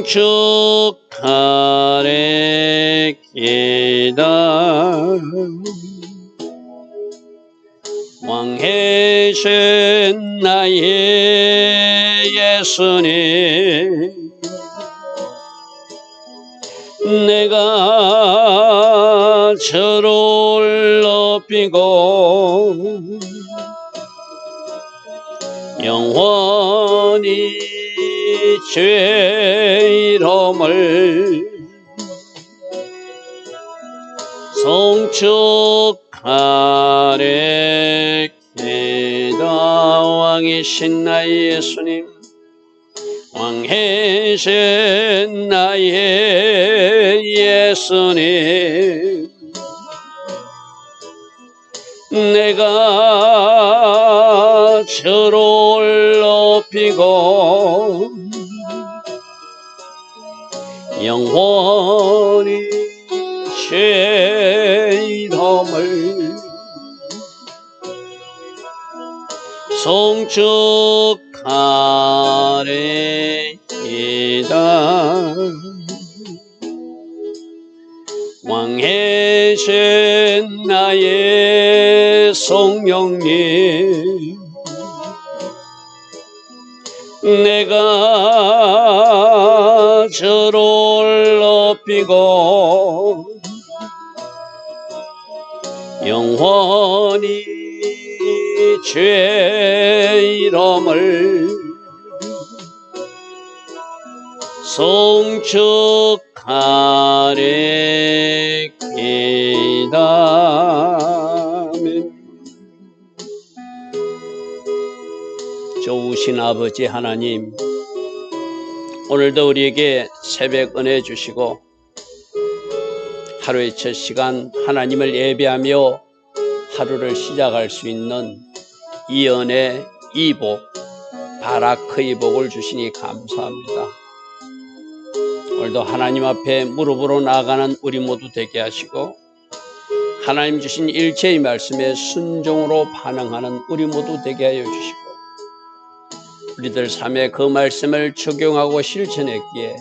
송축하리이다. 왕이신 나의 예수님, 내가 저를 높이고 영원히 주의 이름을 송축하리이다. 왕이신 나의 예수님, 왕이신 나의 예수님, 내가 저를 높이고 영원히 주의 이름을 송축하리이다. 왕이신 나의 성령님, 내가 저를 높이고 영원히 주의 이름을 송축하리이다. 좋으신 아버지 하나님, 오늘도 우리에게 새벽 은혜 주시고 하루의 첫 시간 하나님을 예배하며 하루를 시작할 수 있는 이 은혜, 이 복, 바라크의 복을 주시니 감사합니다. 오늘도 하나님 앞에 무릎으로 나아가는 우리 모두 되게 하시고 하나님 주신 일체의 말씀에 순종으로 반응하는 우리 모두 되게 하여 주시고 우리들 삶에 그 말씀을 적용하고 실천했기에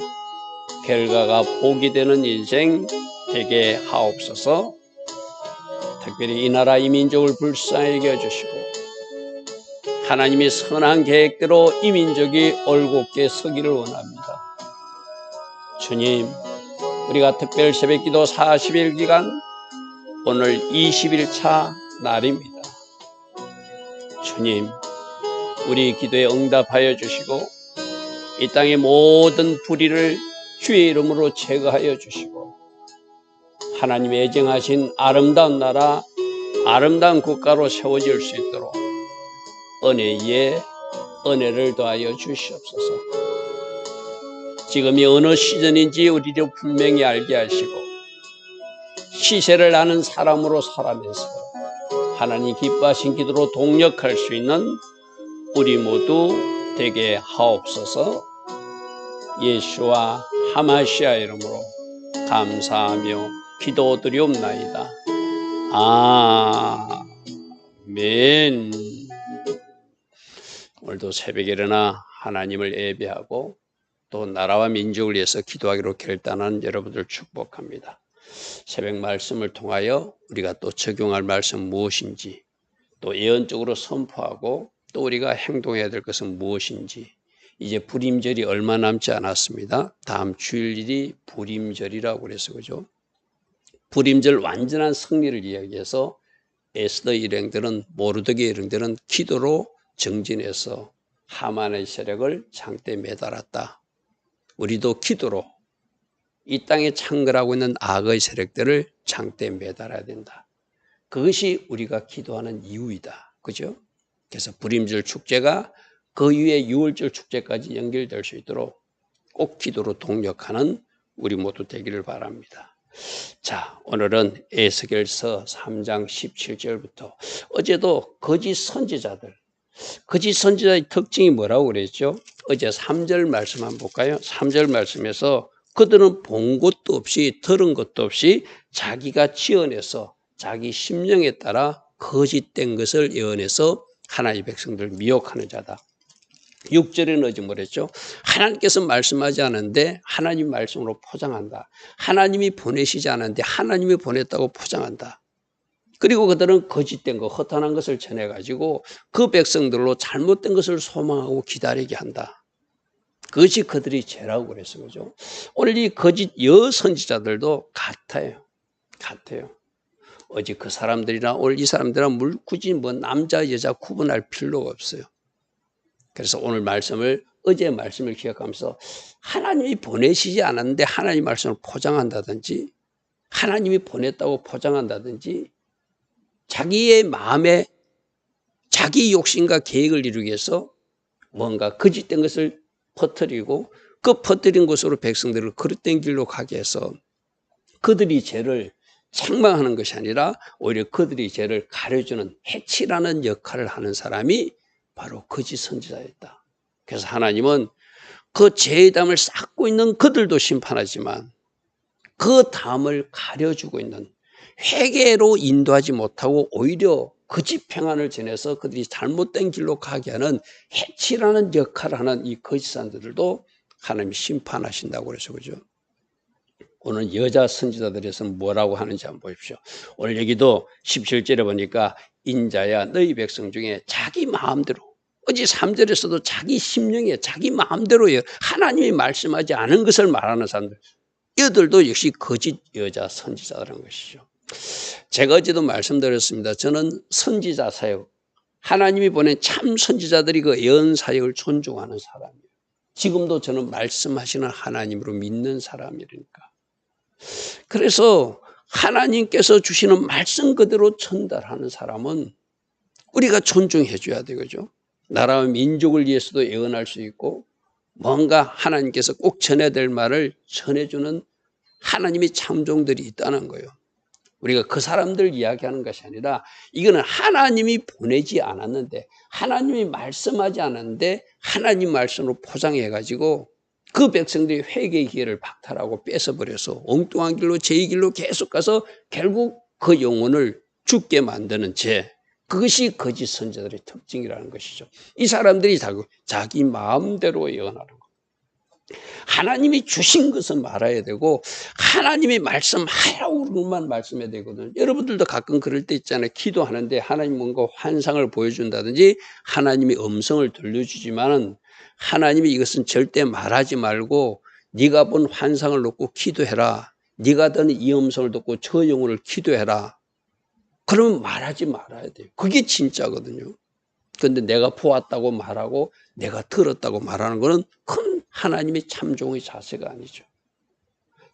결과가 복이 되는 인생 되게 하옵소서. 특별히 이 나라 이 민족을 불쌍히 여겨주시고 하나님이 선한 계획대로 이 민족이 올곧게 서기를 원합니다. 주님, 우리가 특별 새벽기도 40일 기간 오늘 20일차 날입니다. 주님, 우리 기도에 응답하여 주시고 이 땅의 모든 불의를 주의 이름으로 제거하여 주시고 하나님의 예정하신 아름다운 나라, 아름다운 국가로 세워질 수 있도록 은혜 위에 은혜를 더하여 주시옵소서. 지금이 어느 시즌인지 우리도 분명히 알게 하시고 시세를 아는 사람으로 살아내서 하나님 기뻐하신 기도로 동력할 수 있는 우리 모두 되게 하옵소서. 예수와 하마시아 이름으로 감사하며 기도드리옵나이다. 아멘. 오늘도 새벽에 일어나 하나님을 예배하고 또 나라와 민족을 위해서 기도하기로 결단한 여러분들 축복합니다. 새벽 말씀을 통하여 우리가 또 적용할 말씀 무엇인지, 또 예언적으로 선포하고 또 우리가 행동해야 될 것은 무엇인지, 이제 불임절이 얼마 남지 않았습니다. 다음 주일이 불임절이라고 그래서 그죠? 불임절 완전한 승리를 이야기해서 에스더 일행들은, 모르드게 일행들은 기도로 정진해서 하만의 세력을 장대에 매달았다. 우리도 기도로 이 땅에 창궐하고 있는 악의 세력들을 장대에 매달아야 된다. 그것이 우리가 기도하는 이유이다. 그죠? 그래서 불임절 축제가 그 이후에 6월절 축제까지 연결될 수 있도록 꼭 기도로 동력하는 우리 모두 되기를 바랍니다. 자, 오늘은 에스겔서 3장 17절부터 어제도 거짓 선지자의 특징이 뭐라고 그랬죠? 어제 3절 말씀 한번 볼까요? 3절 말씀에서 그들은 본 것도 없이 들은 것도 없이 자기가 지어내서 자기 심령에 따라 거짓된 것을 예언해서 하나님의 백성들을 미혹하는 자다. 6절에는 어찌 뭐랬죠? 하나님께서 말씀하지 않은데 하나님 말씀으로 포장한다. 하나님이 보내시지 않은데 하나님이 보냈다고 포장한다. 그리고 그들은 거짓된 것, 허탄한 것을 전해가지고 그 백성들로 잘못된 것을 소망하고 기다리게 한다. 그것이 그들이 죄라고 그랬어요. 그죠? 오늘 이 거짓 여선지자들도 같아요. 어제 그 사람들이나 오늘 이 사람들이나 굳이 뭐 남자, 여자 구분할 필요가 없어요. 그래서 오늘 말씀을, 어제 말씀을 기억하면서 하나님이 보내시지 않았는데 하나님 말씀을 포장한다든지 하나님이 보냈다고 포장한다든지 자기의 마음에 자기 욕심과 계획을 이루기 위해서 뭔가 거짓된 것을 퍼뜨리고 그 퍼뜨린 곳으로 백성들을 그릇된 길로 가게 해서 그들이 죄를 책망하는 것이 아니라 오히려 그들이 죄를 가려주는 해치라는 역할을 하는 사람이 바로 거짓 선지자였다. 그래서 하나님은 그 죄의 담을 쌓고 있는 그들도 심판하지만 그 담을 가려주고 있는 회개로 인도하지 못하고 오히려 거짓 평안을 전해서 그들이 잘못된 길로 가게 하는 해치라는 역할을 하는 이 거짓 선지자들도 하나님이 심판하신다고 그래서 그죠. 오늘 여자 선지자들에서는 뭐라고 하는지 한번 보십시오. 오늘 여기도 17절에 보니까 인자야 너희 백성 중에 자기 마음대로, 어제 3절에서도 자기 심령에 자기 마음대로 하나님이 말씀하지 않은 것을 말하는 사람들, 이들도 역시 거짓 여자 선지자라는 것이죠. 제가 어제도 말씀드렸습니다. 저는 선지자 사역, 하나님이 보낸 참 선지자들이 그 예언 사역을 존중하는 사람이에요. 지금도 저는 말씀하시는 하나님으로 믿는 사람이니까. 그래서 하나님께서 주시는 말씀 그대로 전달하는 사람은 우리가 존중해 줘야 되겠죠. 나라와 민족을 위해서도 예언할 수 있고 뭔가 하나님께서 꼭 전해야 될 말을 전해주는 하나님의 참종들이 있다는 거예요. 우리가 그 사람들 이야기하는 것이 아니라 이거는 하나님이 보내지 않았는데 하나님이 말씀하지 않았는데 하나님 말씀으로 포장해가지고 그 백성들이 회개의 기회를 박탈하고 뺏어버려서 엉뚱한 길로 죄의 길로 계속 가서 결국 그 영혼을 죽게 만드는 죄, 그것이 거짓 선지자들의 특징이라는 것이죠. 이 사람들이 자기 마음대로 예언하는 것. 하나님이 주신 것은 말아야 되고 하나님이 말씀하라고만 말씀해야 되거든요. 여러분들도 가끔 그럴 때 있잖아요. 기도하는데 하나님 뭔가 환상을 보여준다든지 하나님이 음성을 들려주지만은 하나님이 이것은 절대 말하지 말고 네가 본 환상을 놓고 기도해라. 네가 듣는 이 음성을 듣고 저 영혼을 기도해라. 그러면 말하지 말아야 돼요. 그게 진짜거든요. 그런데 내가 보았다고 말하고 내가 들었다고 말하는 것은 큰 하나님의 참종의 자세가 아니죠.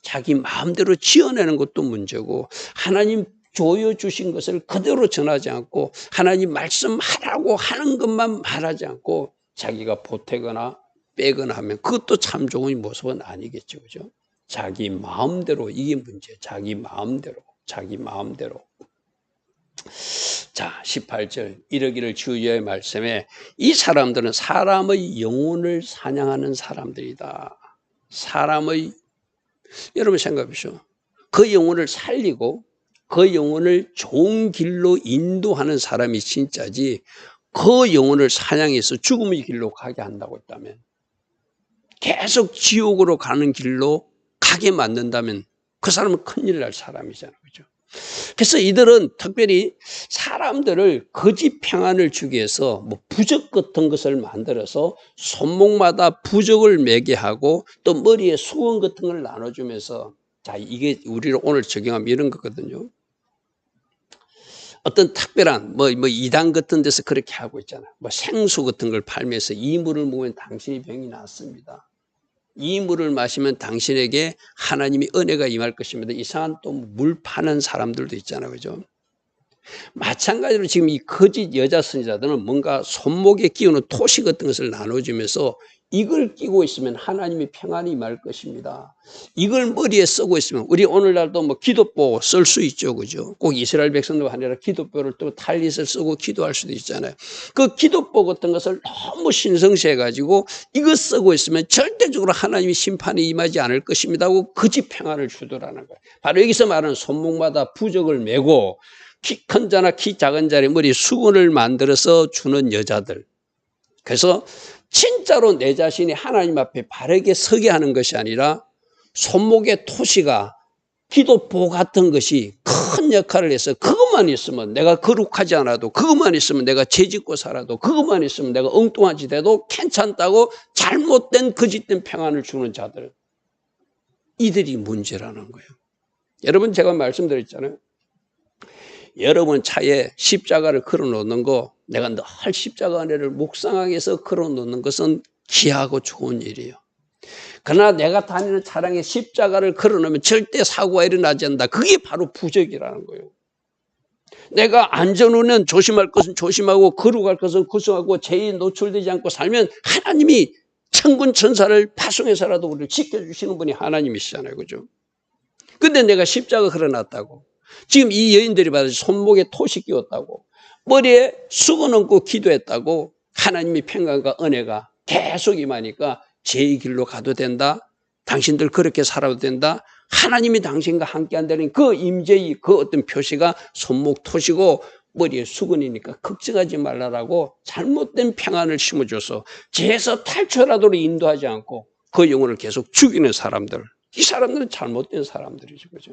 자기 마음대로 지어내는 것도 문제고 하나님 조여주신 것을 그대로 전하지 않고 하나님 말씀하라고 하는 것만 말하지 않고 자기가 보태거나 빼거나 하면 그것도 참종의 모습은 아니겠죠. 그죠? 자기 마음대로, 이게 문제예요. 자기 마음대로. 자, 18절 이러기를 주의 말씀에 이 사람들은 사람의 영혼을 사냥하는 사람들이다. 여러분 생각해보시오. 그 영혼을 살리고 그 영혼을 좋은 길로 인도하는 사람이 진짜지 그 영혼을 사냥해서 죽음의 길로 가게 한다고 했다면 계속 지옥으로 가는 길로 가게 만든다면 그 사람은 큰일 날 사람이잖아요. 그죠? 그래서 이들은 특별히 사람들을 거짓 평안을 주기 위해서 뭐 부적 같은 것을 만들어서 손목마다 부적을 매게 하고 또 머리에 수건 같은 걸 나눠주면서 자, 이게 우리를 오늘 적용하면 이런 거거든요. 어떤 특별한 뭐 이단 같은 데서 그렇게 하고 있잖아요. 뭐 생수 같은 걸 팔면서 이 물을 먹으면 당신이 병이 낫습니다. 이 물을 마시면 당신에게 하나님이 은혜가 임할 것입니다. 이상한 또 물 파는 사람들도 있잖아요. 그죠? 마찬가지로 지금 이 거짓 여자 선지자들은 뭔가 손목에 끼우는 토시 같은 것을 나눠주면서 이걸 끼고 있으면 하나님이 평안이 임할 것입니다. 이걸 머리에 쓰고 있으면 우리 오늘날도 뭐 기도보 쓸 수 있죠. 그죠? 꼭 이스라엘 백성도 아니라 기도보를 또 탈릿을 쓰고 기도할 수도 있잖아요. 그 기도보 같은 것을 너무 신성시해가지고 이거 쓰고 있으면 절대적으로 하나님이 심판이 임하지 않을 것입니다 하고 거짓 평안을 주더라는 거예요. 바로 여기서 말하는 손목마다 부적을 메고 키 큰 자나 키 작은 자의 머리 수건을 만들어서 주는 여자들. 그래서 진짜로 내 자신이 하나님 앞에 바르게 서게 하는 것이 아니라 손목에 토시가 기도보 같은 것이 큰 역할을 해서 그것만 있으면 내가 거룩하지 않아도, 그것만 있으면 내가 죄짓고 살아도, 그것만 있으면 내가 엉뚱한 짓 해도 괜찮다고 잘못된 거짓된 평안을 주는 자들, 이들이 문제라는 거예요. 여러분, 제가 말씀드렸잖아요. 여러분 차에 십자가를 걸어 놓는 거, 내가 늘 십자가 안에를 묵상하기 위해서 걸어 놓는 것은 귀하고 좋은 일이에요. 그러나 내가 다니는 차량에 십자가를 걸어 놓으면 절대 사고가 일어나지 않는다. 그게 바로 부적이라는 거예요. 내가 안전운전 조심할 것은 조심하고 거룩할 것은 거룩하고 죄에 노출되지 않고 살면 하나님이 천군 천사를 파송해서라도 우리를 지켜주시는 분이 하나님이시잖아요. 그죠? 근데 내가 십자가 걸어놨다고, 지금 이 여인들이 받아서 손목에 토시 끼웠다고, 머리에 수건 얹고 기도했다고, 하나님이 평강과 은혜가 계속 임하니까 죄의 길로 가도 된다, 당신들 그렇게 살아도 된다, 하나님이 당신과 함께 한다는 그 임재의 그 어떤 표시가 손목 토시고 머리에 수건이니까 걱정하지 말라라고 잘못된 평안을 심어줘서 죄에서 탈출하도록 인도하지 않고 그 영혼을 계속 죽이는 사람들, 이 사람들은 잘못된 사람들이죠. 그죠?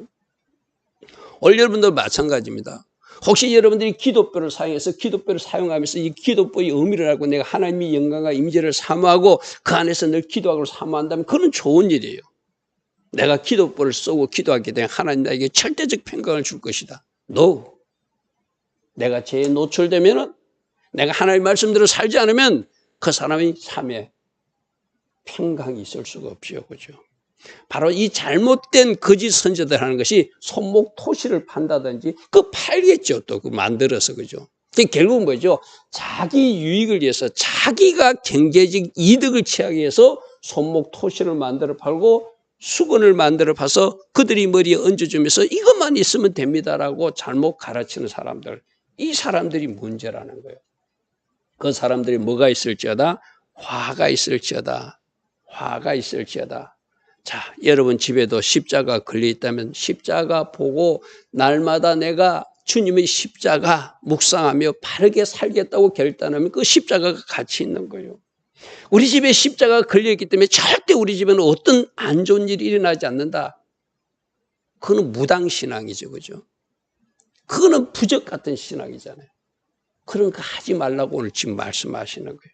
오늘 여러분들 마찬가지입니다. 혹시 여러분들이 기도뼈를 사용해서 기도뼈를 사용하면서 이 기도뼈의 의미를 알고 내가 하나님의 영광과 임재를 사모하고 그 안에서 늘 기도하고 사모한다면 그건 좋은 일이에요. 내가 기도뼈를 쓰고 기도하게 되면 하나님 나에게 절대적 평강을 줄 것이다. No. 내가 죄에 노출되면, 내가 하나님의 말씀대로 살지 않으면 그 사람의 삶에 평강이 있을 수가 없죠. 그죠? 바로 이 잘못된 거짓 선지자들 하는 것이 손목 토시를 판다든지 그 팔겠죠. 또 그 만들어서. 그죠? 결국은 뭐죠? 자기 유익을 위해서, 자기가 경제적 이득을 취하기 위해서 손목 토시를 만들어 팔고 수건을 만들어 봐서 그들이 머리에 얹어주면서 이것만 있으면 됩니다라고 잘못 가르치는 사람들, 이 사람들이 문제라는 거예요. 그 사람들이 뭐가 있을지어다? 화가 있을지어다. 화가 있을지어다. 자, 여러분 집에도 십자가 걸려 있다면 십자가 보고 날마다 내가 주님의 십자가 묵상하며 바르게 살겠다고 결단하면 그 십자가가 같이 있는 거예요. 우리 집에 십자가가 걸려있기 때문에 절대 우리 집에는 어떤 안 좋은 일이 일어나지 않는다. 그거는 무당신앙이죠. 그죠? 그거는 부적 같은 신앙이잖아요. 그런 거 하지 말라고 오늘 지금 말씀하시는 거예요.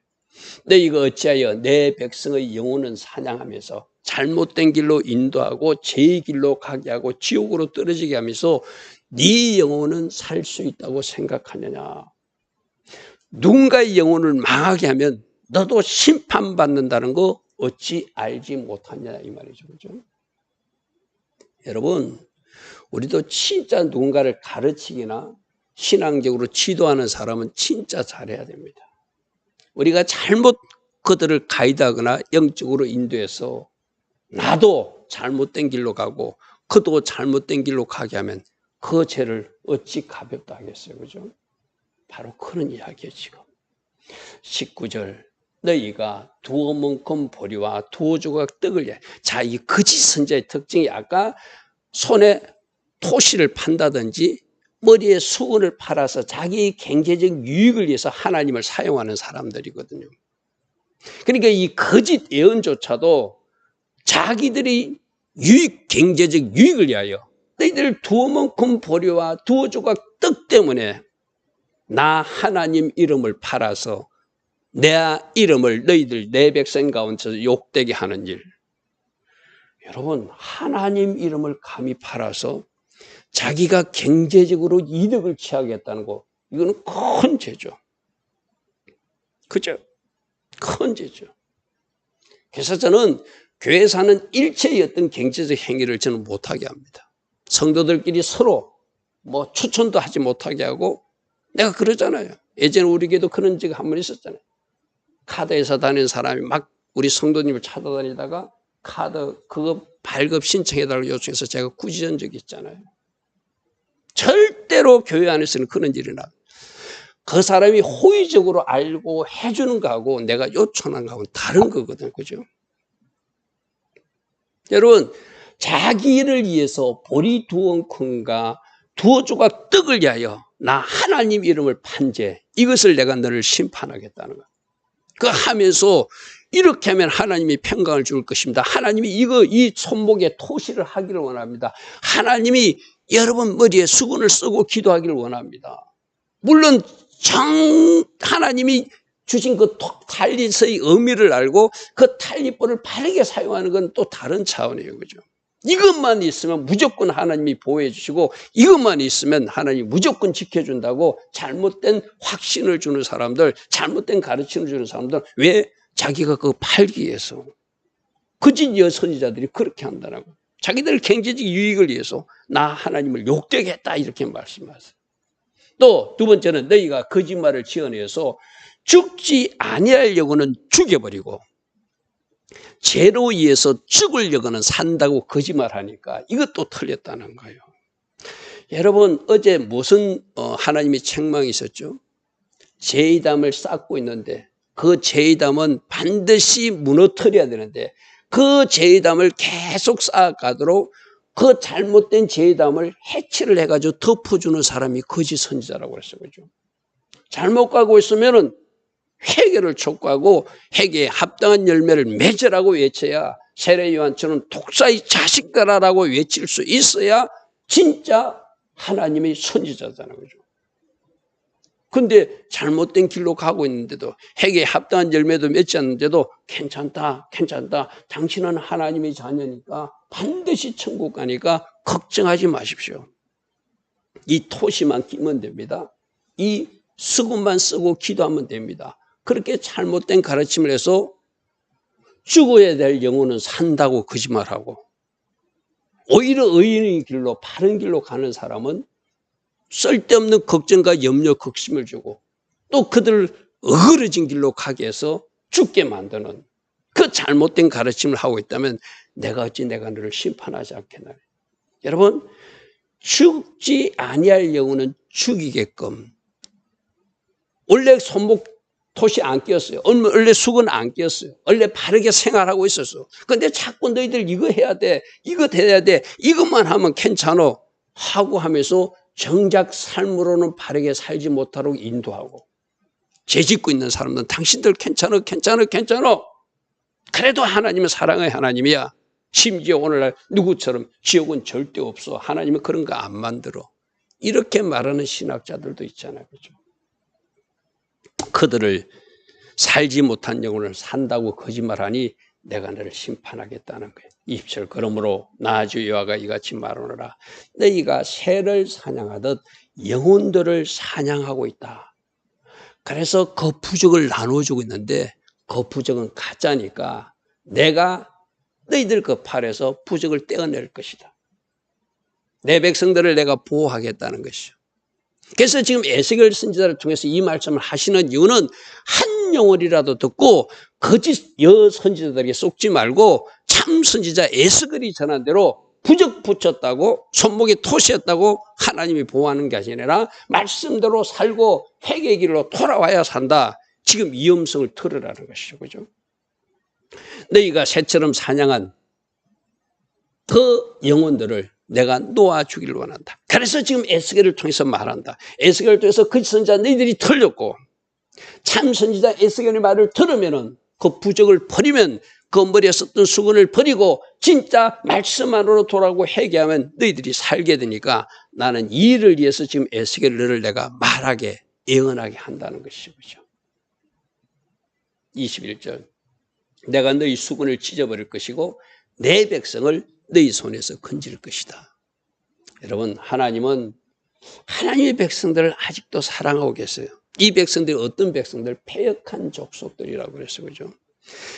너희가 어찌하여 내 백성의 영혼은 사냥하면서 잘못된 길로 인도하고 죄의 길로 가게 하고 지옥으로 떨어지게 하면서 네 영혼은 살 수 있다고 생각하느냐. 누군가의 영혼을 망하게 하면 너도 심판받는다는 거 어찌 알지 못하냐 이 말이죠. 그죠? 여러분, 우리도 진짜 누군가를 가르치기나 신앙적으로 지도하는 사람은 진짜 잘해야 됩니다. 우리가 잘못 그들을 가이드하거나 영적으로 인도해서 나도 잘못된 길로 가고 그도 잘못된 길로 가게 하면 그 죄를 어찌 가볍다 하겠어요. 그죠? 바로 그런 이야기예요. 지금 19절 너희가 두어 뭉큼 보리와 두어 조각 떡을 해. 자, 이 거짓 선지자의 특징이 아까 손에 토시를 판다든지 머리에 수건을 팔아서 자기의 경제적 유익을 위해서 하나님을 사용하는 사람들이거든요. 그러니까 이 거짓 예언조차도 자기들이 경제적 유익을 위하여 너희들 두어 뭉큼 보리와 두어 조각 떡 때문에 나 하나님 이름을 팔아서 내 이름을 너희들 내 백성 가운데서 욕되게 하는 일. 여러분, 하나님 이름을 감히 팔아서 자기가 경제적으로 이득을 취하겠다는 거, 이거는 큰 죄죠. 그죠? 큰 죄죠. 그래서 저는 교회 사는 일체의 어떤 경제적 행위를 저는 못하게 합니다. 성도들끼리 서로 뭐 추천도 하지 못하게 하고, 내가 그러잖아요. 예전에 우리 교회도 그런 적이 한 번 있었잖아요. 카드 회사 다니는 사람이 막 우리 성도님을 찾아다니다가 카드 그거 발급 신청해달라고 요청해서 제가 꾸짖은 적이 있잖아요. 절대로 교회 안에서는 그런 일이 나. 그 사람이 호의적으로 알고 해주는 거하고 내가 요청한 거하고는 다른 거거든요. 그죠? 여러분, 자기를 위해서 보리 두어 큰가 두어 조각 떡을 위하여 나 하나님 이름을 판죄, 이것을 내가 너를 심판하겠다는 거야. 그 하면서 이렇게 하면 하나님이 평강을 줄 것입니다. 하나님이 이 손목에 토시를 하기를 원합니다. 하나님이 여러분 머리에 수건을 쓰고 기도하기를 원합니다. 물론 하나님이 주신 그 탈리서의 의미를 알고 그 탈리볼을 바르게 사용하는 건 또 다른 차원이에요. 그죠? 이것만 있으면 무조건 하나님이 보호해 주시고 이것만 있으면 하나님이 무조건 지켜준다고 잘못된 확신을 주는 사람들, 잘못된 가르침을 주는 사람들, 왜? 자기가 그거 팔기 위해서. 거짓 선지자들이 그렇게 한다라고. 자기들 경제적 유익을 위해서 나 하나님을 욕되게 했다 이렇게 말씀하세요. 또 두 번째는 너희가 거짓말을 지어내서 죽지 아니하려고는 죽여버리고 죄로 인해서 죽으려고는 산다고 거짓말하니까 이것도 틀렸다는 거예요. 여러분 어제 무슨 하나님의 책망이 있었죠? 죄의담을 쌓고 있는데 그 죄의담은 반드시 무너뜨려야 되는데 그 죄의담을 계속 쌓아가도록 그 잘못된 죄의담을 해치를 해가지고 덮어주는 사람이 거짓 선지자라고 그랬어요. 그죠? 잘못 가고 있으면은 회개를 촉구하고 회개에 합당한 열매를 맺으라고 외쳐야 세례 요한처럼 독사의 자식들아라고 외칠 수 있어야 진짜 하나님의 선지자잖아요. 그죠? 근데 잘못된 길로 가고 있는데도 회개에 합당한 열매도 맺지 않는데도 괜찮다, 괜찮다. 당신은 하나님의 자녀니까 반드시 천국 가니까 걱정하지 마십시오. 이 토시만 끼면 됩니다. 이 수건만 쓰고 기도하면 됩니다. 그렇게 잘못된 가르침을 해서 죽어야 될 영혼은 산다고 거짓말하고 오히려 의인의 길로 바른 길로 가는 사람은 쓸데없는 걱정과 염려, 걱심을 주고 또 그들을 어그러진 길로 가게 해서 죽게 만드는 그 잘못된 가르침을 하고 있다면 내가 어찌 내가 너를 심판하지 않겠나. 여러분 죽지 아니할 영혼은 죽이게끔 원래 손목 토시 안 끼었어요. 원래 수건 안 끼었어요. 원래 바르게 생활하고 있었어. 근데 자꾸 너희들 이거 해야 돼. 이거 돼야 돼. 이것만 하면 괜찮아. 하고 하면서 정작 삶으로는 바르게 살지 못하도록 인도하고 죄 짓고 있는 사람들은 당신들 괜찮아. 그래도 하나님은 사랑의 하나님이야. 심지어 오늘날 누구처럼 지옥은 절대 없어. 하나님은 그런 거 안 만들어. 이렇게 말하는 신학자들도 있잖아요. 그죠? 그들을 살지 못한 영혼을 산다고 거짓말하니 내가 너를 심판하겠다는 거예요. 20절 그러므로 나 주 여호와가 이같이 말하노라. 너희가 새를 사냥하듯 영혼들을 사냥하고 있다. 그래서 거푸적을 나눠주고 있는데 거푸적은 가짜니까 내가 너희들 그 팔에서 부적을 떼어낼 것이다. 내 백성들을 내가 보호하겠다는 것이죠. 그래서 지금 에스겔 선지자를 통해서 이 말씀을 하시는 이유는 한 영혼이라도 듣고 거짓 선지자들에게 속지 말고 참 선지자 에스겔이 전한 대로 부적 붙였다고 손목에 토시했다고 하나님이 보호하는 게 아니라 말씀대로 살고 회개의 길로 돌아와야 산다. 지금 이 음성을 들으라는 것이죠. 그죠? 너희가 새처럼 사냥한 그 영혼들을 내가 놓아주기를 원한다. 그래서 지금 에스겔을 통해서 말한다. 에스겔을 통해서 그 선지자 너희들이 틀렸고 참 선지자 에스겔의 말을 들으면은 그 부적을 버리면 그 머리에 썼던 수건을 버리고 진짜 말씀 안으로 돌아오고 회개하면 너희들이 살게 되니까 나는 이 일을 위해서 지금 에스겔을 내가 말하게 예언하게 한다는 것이죠. 21절 내가 너희 수건을 찢어버릴 것이고 내 백성을 너희 손에서 건질 것이다. 여러분 하나님은 하나님의 백성들을 아직도 사랑하고 계세요. 이 백성들이 어떤 백성들? 패역한 족속들이라고 그랬어요. 그죠?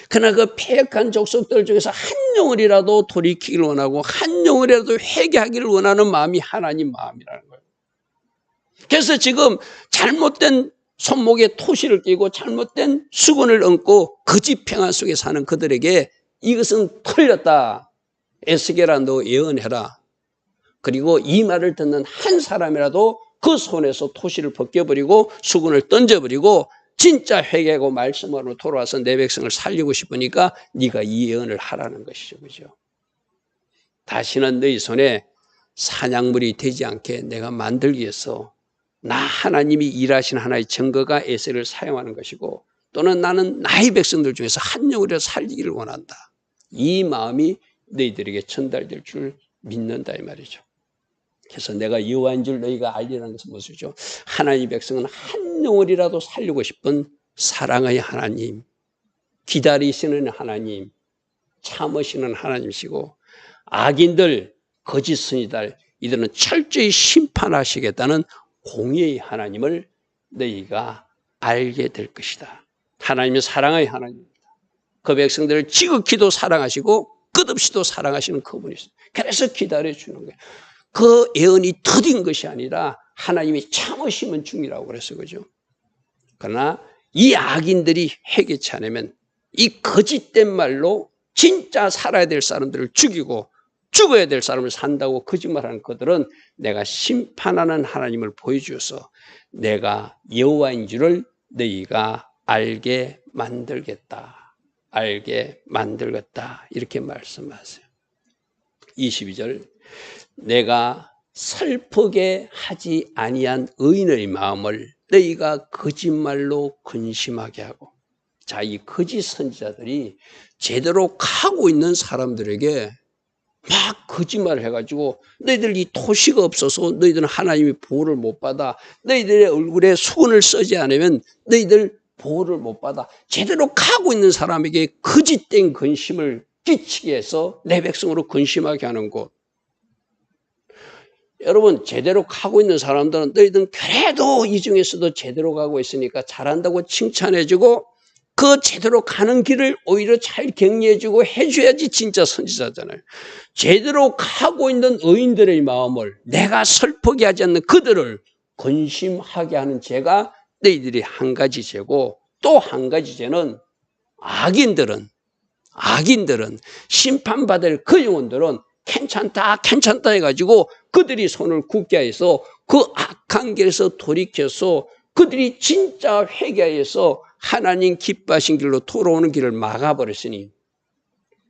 그러나 그 패역한 족속들 중에서 한 영혼이라도 돌이키기를 원하고 한 영혼이라도 회개하기를 원하는 마음이 하나님 마음이라는 거예요. 그래서 지금 잘못된 손목에 토시를 끼고 잘못된 수건을 얹고 거짓 평안 속에 사는 그들에게 이것은 틀렸다. 에스겔아 너 예언해라. 그리고 이 말을 듣는 한 사람이라도 그 손에서 토시를 벗겨버리고 수건을 던져버리고 진짜 회개하고 말씀으로 돌아와서 내 백성을 살리고 싶으니까 네가 이 예언을 하라는 것이죠. 그죠? 다시는 너희 손에 사냥물이 되지 않게 내가 만들기 위해서 나 하나님이 일하신 하나의 증거가 에스겔을 사용하는 것이고 또는 나는 나의 백성들 중에서 한 영혼이라도 살리기를 원한다. 이 마음이 너희들에게 전달될 줄 믿는다 이 말이죠. 그래서 내가 여호와인 줄 너희가 알리라는 것은 무엇이죠? 하나님의 백성은 한 영혼이라도 살리고 싶은 사랑의 하나님, 기다리시는 하나님, 참으시는 하나님이시고 악인들, 거짓 선지자들 이들은 철저히 심판하시겠다는 공의의 하나님을 너희가 알게 될 것이다. 하나님은 사랑의 하나님입니다. 그 백성들을 지극히도 사랑하시고 끝없이도 사랑하시는 그분이십니다. 그래서 기다려주는 거예요. 그 예언이 더딘 것이 아니라 하나님이 참으시면 중이라고 그래서 그죠. 그러나 이 악인들이 회개치 않으면 이 거짓된 말로 진짜 살아야 될 사람들을 죽이고 죽어야 될 사람을 산다고 거짓말하는 그들은 내가 심판하는 하나님을 보여주어서 내가 여호와인 줄을 너희가 알게 만들겠다. 알게 만들겠다. 이렇게 말씀하세요. 22절 내가 슬프게 하지 아니한 의인의 마음을 너희가 거짓말로 근심하게 하고 자, 이 거짓 선지자들이 제대로 가고 있는 사람들에게 막 거짓말을 해가지고 너희들 이 토시가 없어서 너희들은 하나님의 보호를 못 받아 너희들의 얼굴에 수건을 쓰지 않으면 너희들 보호를 못 받아 제대로 가고 있는 사람에게 거짓된 근심을 끼치게 해서 내 백성으로 근심하게 하는 곳. 여러분 제대로 가고 있는 사람들은 너희들은 그래도 이 중에서도 제대로 가고 있으니까 잘한다고 칭찬해주고 그 제대로 가는 길을 오히려 잘 격려해주고 해줘야지 진짜 선지자잖아요. 제대로 가고 있는 의인들의 마음을 내가 슬프게 하지 않는 그들을 근심하게 하는 죄가 너희들이 한 가지 죄고 또 한 가지 죄는 악인들은 심판받을 그 영혼들은 괜찮다 해가지고 그들이 손을 굳게 해서 그 악한 길에서 돌이켜서 그들이 진짜 회개해서 하나님 기뻐하신 길로 돌아오는 길을 막아버렸으니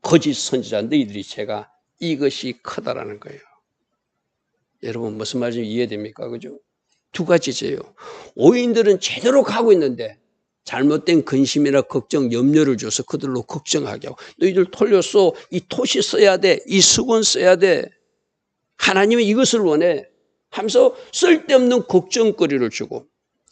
거짓 선지자 너희들이 죄가 이것이 크다라는 거예요. 여러분 무슨 말인지 이해됩니까? 그죠? 두 가지 죄요. 오인들은 제대로 가고 있는데 잘못된 근심이나 걱정, 염려를 줘서 그들로 걱정하게 하고 너희들 털렸어. 이 토시 써야 돼. 이 수건 써야 돼. 하나님은 이것을 원해 하면서 쓸데없는 걱정거리를 주고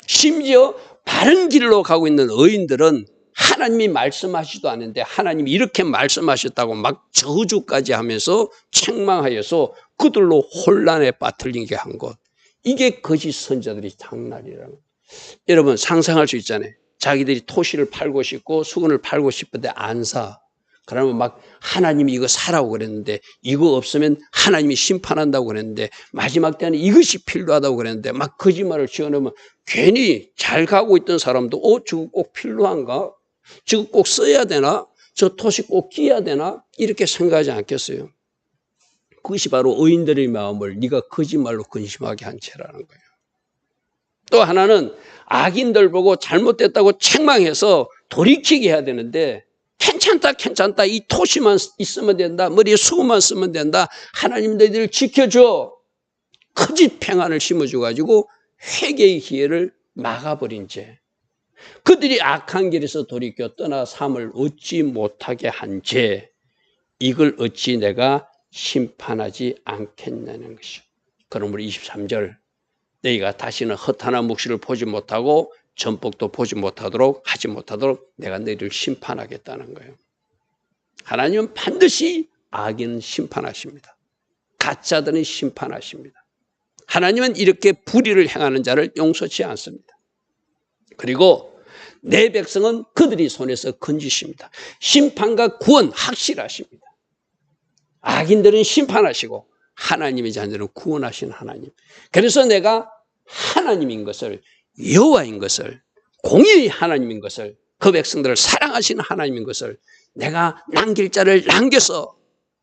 심지어 바른 길로 가고 있는 의인들은 하나님이 말씀하시지도 않는데 하나님이 이렇게 말씀하셨다고 막 저주까지 하면서 책망하여서 그들로 혼란에 빠뜨리게 한 것. 이게 거짓 선지자들이 장난이라는 거예요. 여러분 상상할 수 있잖아요. 자기들이 토시를 팔고 싶고 수건을 팔고 싶은데 안 사. 그러면 막 하나님이 이거 사라고 그랬는데 이거 없으면 하나님이 심판한다고 그랬는데 마지막 때는 이것이 필요하다고 그랬는데 막 거짓말을 지어내면 괜히 잘 가고 있던 사람도 저거 꼭 필요한가? 저거 꼭 써야 되나? 저 토시 꼭 끼야 되나? 이렇게 생각하지 않겠어요? 그것이 바로 의인들의 마음을 네가 거짓말로 근심하게 한 죄라는 거예요. 또 하나는 악인들 보고 잘못됐다고 책망해서 돌이키게 해야 되는데 괜찮다 이 토시만 있으면 된다 머리에 수건만 쓰면 된다 하나님 너희들을 지켜줘 거짓 평안을 심어줘가지고 회개의 기회를 막아버린 죄 그들이 악한 길에서 돌이켜 떠나 삶을 얻지 못하게 한 죄 이걸 어찌 내가 심판하지 않겠냐는 것이죠. 그러므로 23절 너희가 다시는 허탄한 묵시를 보지 못하고 전복도 보지 못하도록 하지 못하도록 내가 너희를 심판하겠다는 거예요. 하나님은 반드시 악인은 심판하십니다. 가짜들은 심판하십니다. 하나님은 이렇게 불의를 행하는 자를 용서치 않습니다. 그리고 내 백성은 그들이 손에서 건지십니다. 심판과 구원 확실하십니다. 악인들은 심판하시고 하나님의 자녀들은 구원하신 하나님. 그래서 내가 하나님인 것을 여호와인 것을 공의의 하나님인 것을 그 백성들을 사랑하시는 하나님인 것을 내가 남길 자를 남겨서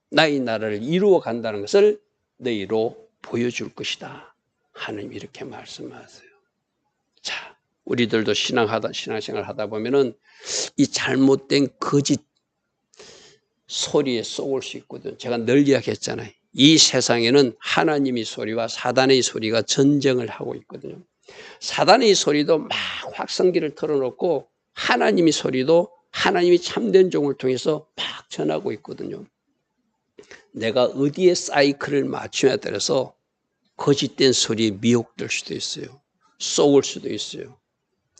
나의 나라를 이루어 간다는 것을 너희로 보여줄 것이다. 하나님 이렇게 말씀하세요. 자, 우리들도 신앙생활 하다 보면은 이 잘못된 거짓 소리에 쏘을 수 있거든. 제가 늘 이야기했잖아요. 이 세상에는 하나님의 소리와 사단의 소리가 전쟁을 하고 있거든요. 사단의 소리도 막 확성기를 틀어놓고 하나님의 소리도 하나님이 참된 종을 통해서 막 전하고 있거든요. 내가 어디에 사이클을 맞추냐에 따라서 거짓된 소리에 미혹될 수도 있어요. 쏘을 수도 있어요.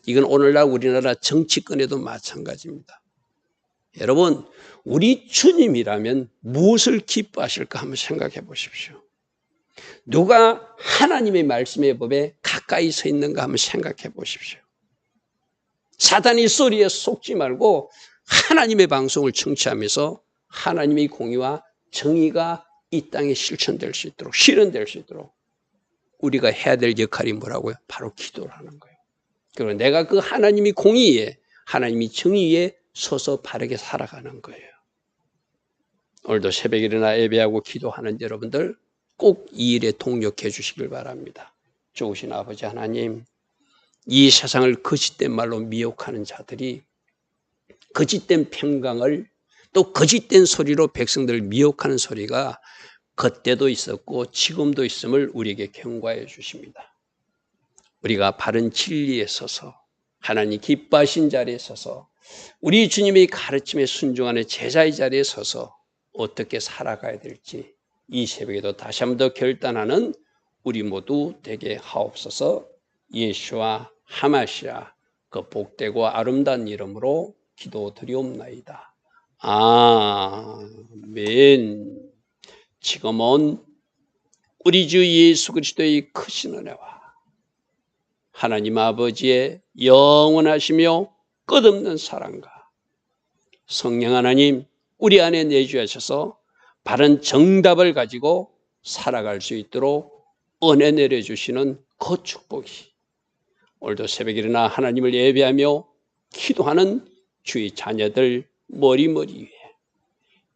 이건 오늘날 우리나라 정치권에도 마찬가지입니다. 여러분, 우리 주님이라면 무엇을 기뻐하실까 한번 생각해 보십시오. 누가 하나님의 말씀의 법에 가까이 서 있는가 한번 생각해 보십시오. 사단의 소리에 속지 말고 하나님의 방송을 청취하면서 하나님의 공의와 정의가 이 땅에 실천될 수 있도록, 실현될 수 있도록 우리가 해야 될 역할이 뭐라고요? 바로 기도를 하는 거예요. 그리고 내가 그 하나님의 공의에, 하나님의 정의에 서서 바르게 살아가는 거예요. 오늘도 새벽에 일어나 예배하고 기도하는 여러분들 꼭 이 일에 동력해 주시길 바랍니다. 좋으신 아버지 하나님, 이 세상을 거짓된 말로 미혹하는 자들이 거짓된 평강을 또 거짓된 소리로 백성들을 미혹하는 소리가 그때도 있었고 지금도 있음을 우리에게 경고해 주십니다. 우리가 바른 진리에 서서 하나님 기뻐하신 자리에 서서 우리 주님의 가르침에 순종하는 제자의 자리에 서서 어떻게 살아가야 될지 이 새벽에도 다시 한 번 더 결단하는 우리 모두 되게 하옵소서. 예수와 하마시아 그 복되고 아름다운 이름으로 기도드리옵나이다. 아멘. 지금은 우리 주 예수 그리스도의 크신 은혜와 하나님 아버지의 영원하시며 끝없는 사랑과 성령 하나님 우리 안에 내주하셔서 바른 정답을 가지고 살아갈 수 있도록 은혜 내려주시는 그 축복이 오늘도 새벽에 일어나 하나님을 예배하며 기도하는 주의 자녀들 머리머리 위에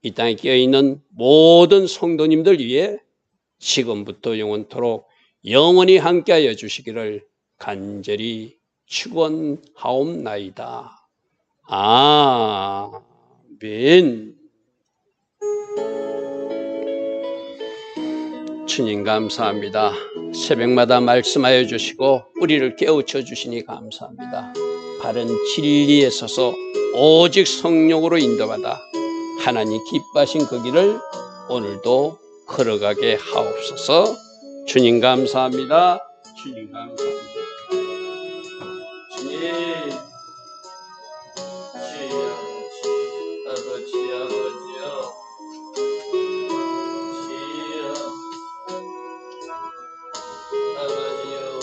이 땅에 끼어있는 모든 성도님들 위해 지금부터 영원토록 영원히 함께하여 주시기를 간절히 축원하옵나이다. 아멘. 주님 감사합니다. 새벽마다 말씀하여 주시고 우리를 깨우쳐 주시니 감사합니다. 바른 진리에 서서 오직 성령으로 인도받아 하나님 기뻐하신 그 길을 오늘도 걸어가게 하옵소서. 주님 감사합니다. 주님 감사합니다. 주님